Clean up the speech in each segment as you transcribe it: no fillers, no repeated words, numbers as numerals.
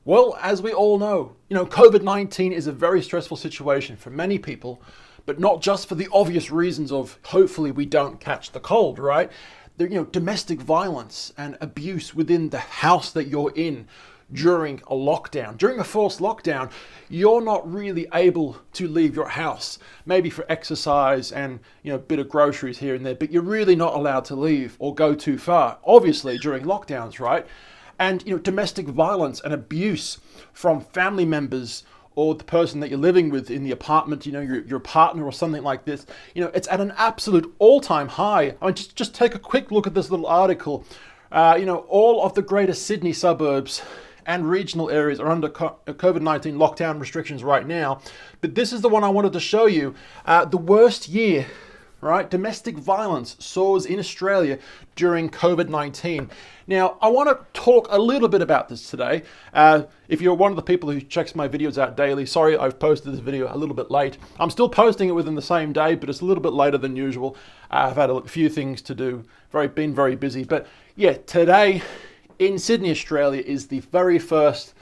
Well, as we all know, COVID-19 is a very stressful situation for many people, but not just for the obvious reasons of hopefully we don't catch the cold, right? Domestic violence and abuse within the house that you're in during a lockdown. During a forced lockdown, you're not really able to leave your house, maybe for exercise and a bit of groceries here and there, but you're really not allowed to leave or go too far, obviously during lockdowns, right? And domestic violence and abuse from family members or the person that you're living with in the apartment, your partner or something like this, it's at an absolute all-time high. I mean, just take a quick look at this little article. All of the greater Sydney suburbs and regional areas are under COVID-19 lockdown restrictions right now. But this is the one I wanted to show you. The worst year, right? Domestic violence soars in Australia during COVID-19. Now, I want to talk a little bit about this today. If you're one of the people who checks my videos out daily, sorry I've posted this video a little bit late. I'm still posting it within the same day, but it's a little bit later than usual. I've had a few things to do, been very busy. But yeah, today in Sydney, Australia is the very first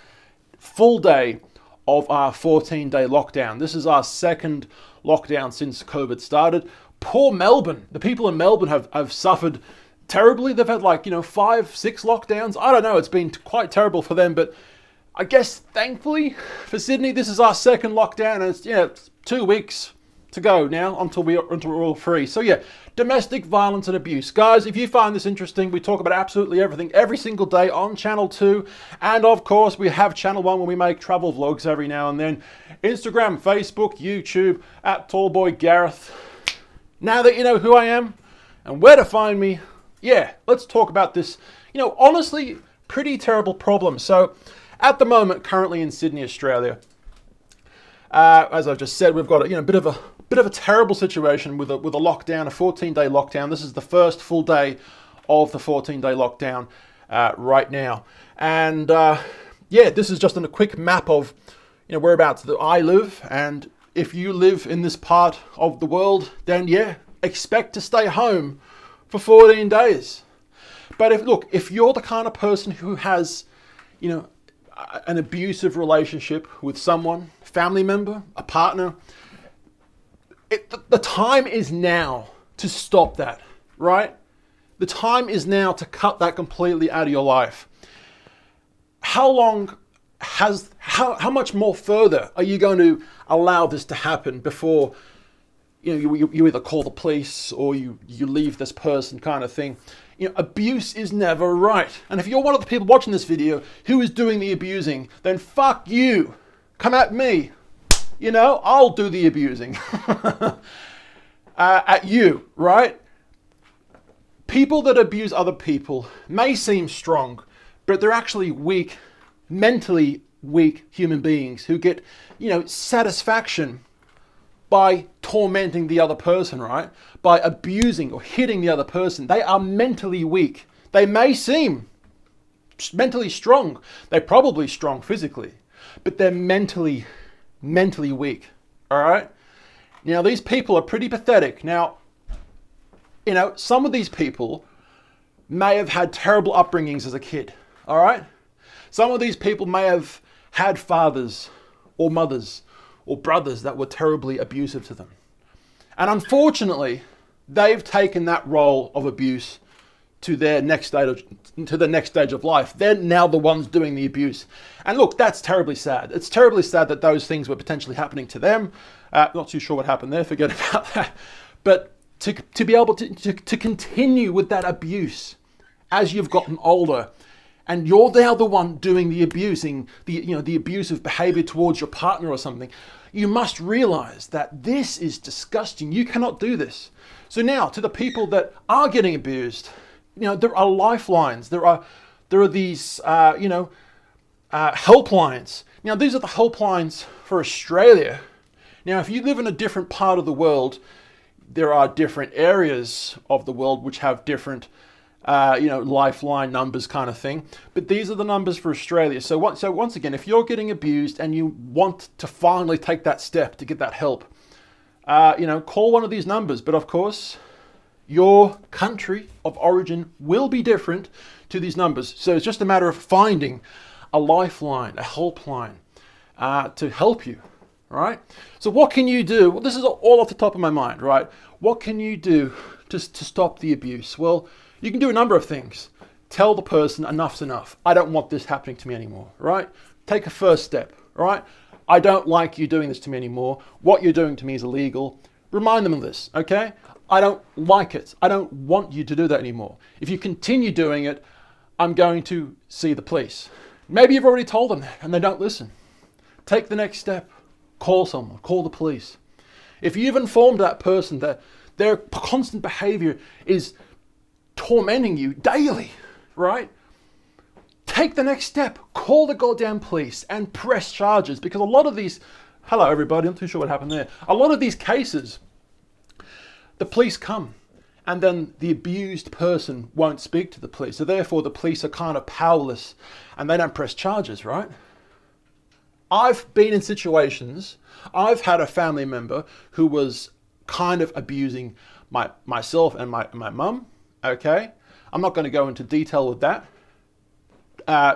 full day of our 14-day lockdown. This is our second lockdown since COVID started. Poor Melbourne. The people in Melbourne have suffered terribly. They've had 5, 6 lockdowns. I don't know. It's been quite terrible for them. But I guess thankfully for Sydney, this is our second lockdown. And it's 2 weeks to go now until we're all free. So yeah, domestic violence and abuse. Guys, if you find this interesting, we talk about absolutely everything every single day on Channel 2. And of course, we have Channel 1 where we make travel vlogs every now and then. Instagram, Facebook, YouTube, at Tallboy Gareth. Now that you know who I am and where to find me, yeah, let's talk about this, honestly, pretty terrible problem. So at the moment, currently in Sydney, Australia, as I've just said, we've got a bit of a terrible situation with a lockdown, a 14-day lockdown. This is the first full day of the 14-day lockdown right now. And yeah, this is just a quick map of whereabouts that I live. And if you live in this part of the world, then yeah, expect to stay home for 14 days. But if you're the kind of person who has, an abusive relationship with someone, family member, a partner, the time is now to stop that, right? The time is now to cut that completely out of your life. How much more further are you going to allow this to happen before you either call the police or you leave this person, kind of thing? Abuse is never right. And if you're one of the people watching this video who is doing the abusing, then fuck you. Come at me. I'll do the abusing. At you, right? People that abuse other people may seem strong, but they're actually weak, mentally weak human beings who get, satisfaction by tormenting the other person, right? By abusing or hitting the other person. They are mentally weak. They may seem mentally strong. They're probably strong physically, but they're mentally weak, all right? Now, these people are pretty pathetic. Now, some of these people may have had terrible upbringings as a kid, all right? Some of these people may have had fathers or mothers or brothers that were terribly abusive to them. And unfortunately, they've taken that role of abuse to the next stage of life. They're now the ones doing the abuse. And look, that's terribly sad. It's terribly sad that those things were potentially happening to them. Not too sure what happened there, forget about that. But to be able to continue with that abuse as you've gotten older, and you're now the one doing the abusing, the abusive behavior towards your partner or something, you must realize that this is disgusting. You cannot do this. So now, to the people that are getting abused, there are lifelines. There are these, helplines. Now, these are the helplines for Australia. Now, if you live in a different part of the world, there are different areas of the world which have different lifeline numbers, kind of thing. But these are the numbers for Australia. So once again, if you're getting abused and you want to finally take that step to get that help, call one of these numbers. But of course, your country of origin will be different to these numbers. So it's just a matter of finding a lifeline, a helpline to help you, right? So what can you do? Well, this is all off the top of my mind, right? What can you do to stop the abuse? Well, you can do a number of things. Tell the person enough's enough. I don't want this happening to me anymore, right? Take a first step, right? I don't like you doing this to me anymore. What you're doing to me is illegal. Remind them of this, okay? I don't like it. I don't want you to do that anymore. If you continue doing it, I'm going to see the police. Maybe you've already told them that and they don't listen. Take the next step. Call someone. Call the police. If you've informed that person that their constant behavior is tormenting you daily, right? Take the next step. Call the goddamn police and press charges, because a lot of these, hello everybody, I'm not too sure what happened there. A lot of these cases, the police come and then the abused person won't speak to the police. So therefore the police are kind of powerless and they don't press charges, right? I've been in situations, I've had a family member who was kind of abusing myself and my mum, okay? I'm not going to go into detail with that.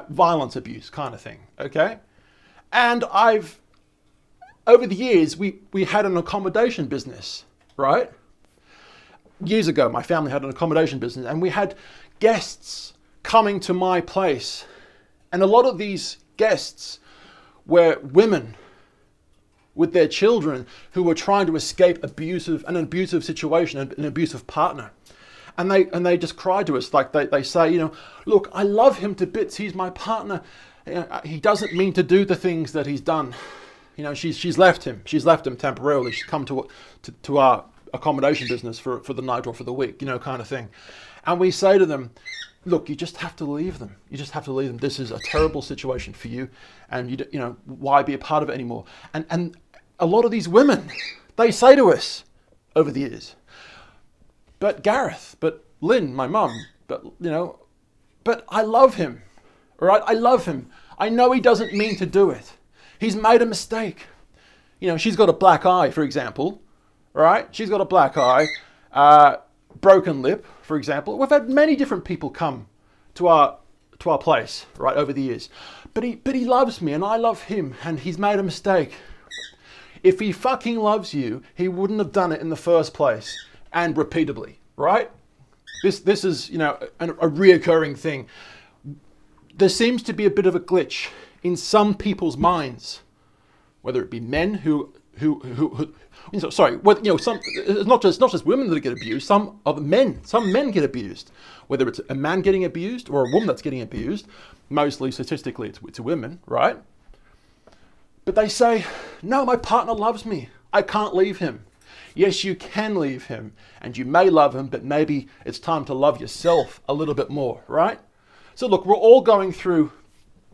Violence abuse kind of thing, okay? And over the years, we had an accommodation business, right? Years ago, my family had an accommodation business and we had guests coming to my place. And a lot of these guests were women with their children who were trying to escape an abusive situation, an abusive partner. And they just cry to us, like they say, look, I love him to bits. He's my partner. He doesn't mean to do the things that he's done. She's left him. She's left him temporarily. She's come to our accommodation business for the night or for the week, kind of thing. And we say to them, look, you just have to leave them. You just have to leave them. This is a terrible situation for you, and why be a part of it anymore? And a lot of these women, they say to us over the years, but Gareth, but Lynn, my mum, but I love him, all right? I love him. I know he doesn't mean to do it. He's made a mistake. She's got a black eye, for example, right? She's got a black eye, broken lip, for example. We've had many different people come to our place, right, over the years. But he loves me and I love him, and he's made a mistake. If he fucking loves you, he wouldn't have done it in the first place. And repeatedly, right? This is, a reoccurring thing. There seems to be a bit of a glitch in some people's minds, whether it be men who sorry, it's not just women that get abused. Some men get abused. Whether it's a man getting abused or a woman that's getting abused, mostly statistically it's women, right? But they say, no, my partner loves me. I can't leave him. Yes, you can leave him, and you may love him, but maybe it's time to love yourself a little bit more, right? So look, we're all going through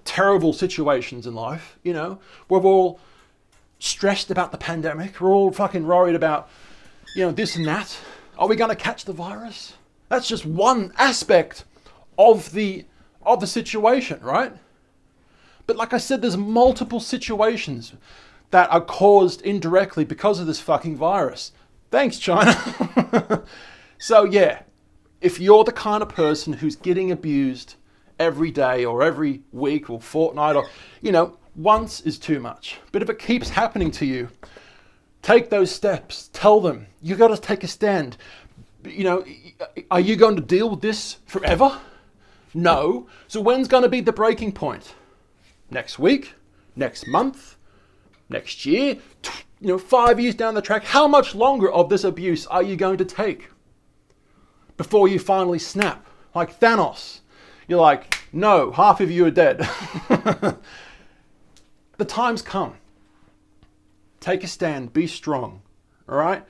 terrible situations in life, We're all stressed about the pandemic. We're all fucking worried about, this and that. Are we going to catch the virus? That's just one aspect of the situation, right? But like I said, there's multiple situations that are caused indirectly because of this fucking virus. Thanks, China. So yeah, if you're the kind of person who's getting abused every day or every week or fortnight or, once is too much. But if it keeps happening to you, take those steps. Tell them. You got to take a stand. Are you going to deal with this forever? No. So when's going to be the breaking point? Next week? Next month? Next year, 5 years down the track? How much longer of this abuse are you going to take before you finally snap? Like Thanos. You're like, no, half of you are dead. The time's come. Take a stand. Be strong. All right?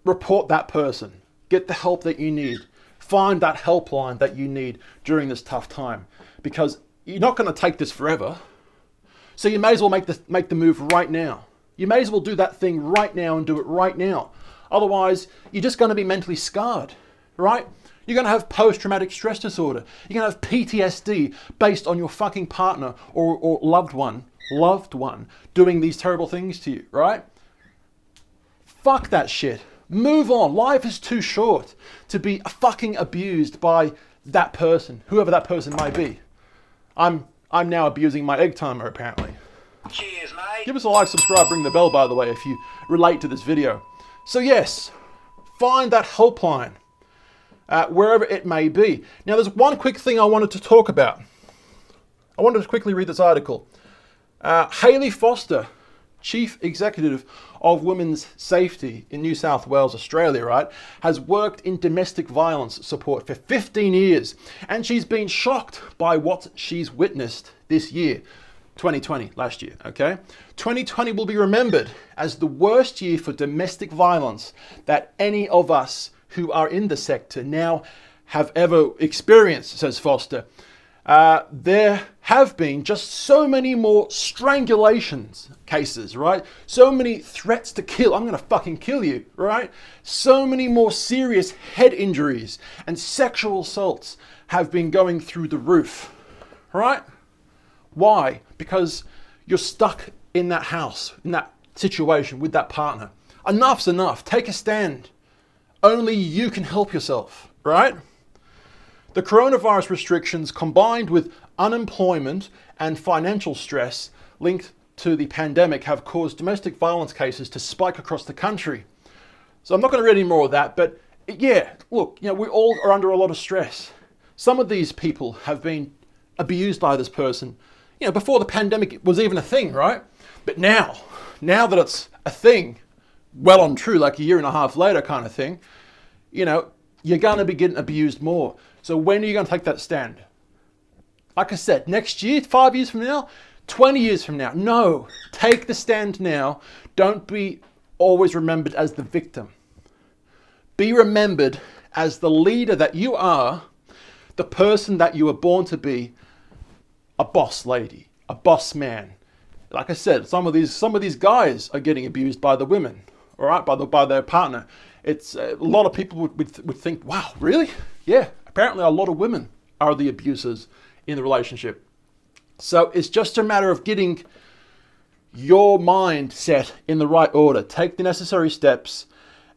Report that person. Get the help that you need. Find that helpline that you need during this tough time. Because you're not going to take this forever. So you may as well make the move right now. You may as well do that thing right now and do it right now. Otherwise, you're just going to be mentally scarred, right? You're going to have post-traumatic stress disorder. You're going to have PTSD based on your fucking partner or loved one doing these terrible things to you, right? Fuck that shit. Move on. Life is too short to be fucking abused by that person, whoever that person might be. I'm I'm now abusing my egg timer, apparently. Cheers, mate. Give us a like, subscribe, ring the bell, by the way, if you relate to this video. So yes, find that helpline, wherever it may be. Now, there's one quick thing I wanted to talk about. I wanted to quickly read this article. Hayley Foster, Chief Executive of Women's Safety in New South Wales, Australia, right, has worked in domestic violence support for 15 years, and she's been shocked by what she's witnessed this year. 2020, last year, okay? 2020 will be remembered as the worst year for domestic violence that any of us who are in the sector now have ever experienced, says Foster. There have been just so many more strangulations cases, right? So many threats to kill. I'm gonna fucking kill you, right? So many more serious head injuries and sexual assaults have been going through the roof, right? Why? Because you're stuck in that house, in that situation with that partner. Enough's enough. Take a stand. Only you can help yourself, right? The coronavirus restrictions combined with unemployment and financial stress linked to the pandemic have caused domestic violence cases to spike across the country. So I'm not going to read any more of that, but yeah, look, we all are under a lot of stress. Some of these people have been abused by this person, before the pandemic was even a thing, right? But now that it's a thing, well and true, like a year and a half later kind of thing, you're going to be getting abused more. So when are you going to take that stand? Like I said, next year, 5 years from now, 20 years from now? No, take the stand now. Don't be always remembered as the victim. Be remembered as the leader that you are, the person that you were born to be, a boss lady, a boss man. Like I said, some of these guys are getting abused by the women, all right, by their partner. It's a lot of people would think, wow, really? Yeah, apparently a lot of women are the abusers in the relationship. So it's just a matter of getting your mind set in the right order. Take the necessary steps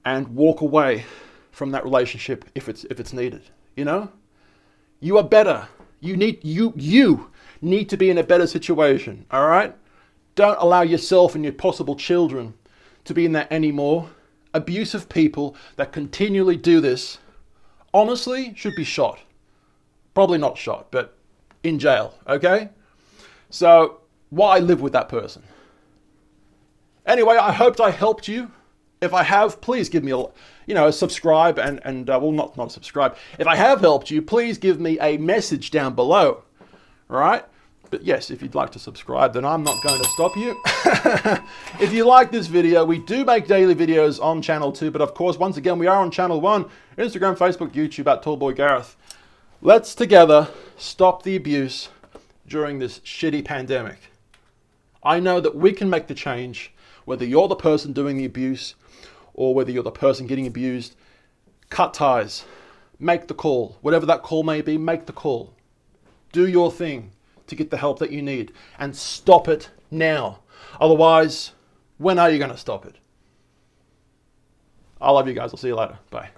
and walk away from that relationship if it's needed. You are better. You need to be in a better situation, all right? Don't allow yourself and your possible children to be in that anymore. Abusive people that continually do this, honestly, should be shot. Probably not shot, but in jail, okay? So why live with that person? Anyway, I hoped I helped you. If I have, please give me a subscribe and well, not subscribe. If I have helped you, please give me a message down below, right? But yes, if you'd like to subscribe, then I'm not going to stop you. If you like this video, we do make daily videos on channel 2, but of course, once again, we are on channel 1, Instagram, Facebook, YouTube at Tallboy Gareth. Let's together stop the abuse during this shitty pandemic. I know that we can make the change, whether you're the person doing the abuse or whether you're the person getting abused. Cut ties. Make the call. Whatever that call may be, make the call. Do your thing to get the help that you need and stop it now. Otherwise, when are you going to stop it? I love you guys. I'll see you later. Bye.